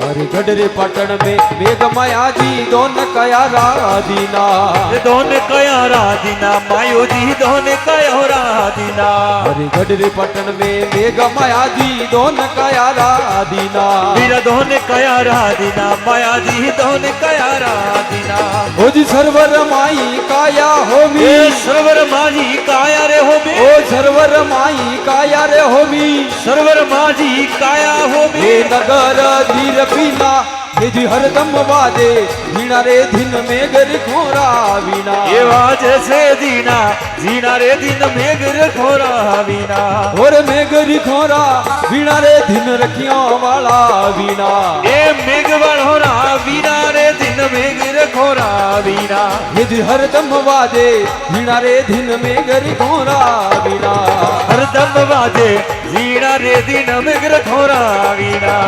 अरे गडरे पटन में मेघ माया जी दोन कया राधीना दोन कया राधीना मायो जी दोन कया राधीना अरे गडरे पटन में मेघ माया जी दोन कया राधीना वीरा दोन कया राधीना माया जी दोन कया राधीना ओ जी सरवर माई काया होवी सरवर माजी काया रे होबे ओ सरवर माई काया रे होवी सरवर माजी काया होबे नगर धीर पीना ये जी हरदम वाजे वीणा रे दिन में गर खोरा वीणा ये वाजे से दीना जीना रे दिन में गर खोरा वीणा और में गर खोरा वीणा रे दिन रखियों वाला वीणा ये मेघ वाला वीणा रे दिन में गर खोरा वीणा ये जी हरदम वाजे वीणा रे दिन में गर खोरा वीणा हरदम वाजे वीणा रे दिन में गर खोरा वीणा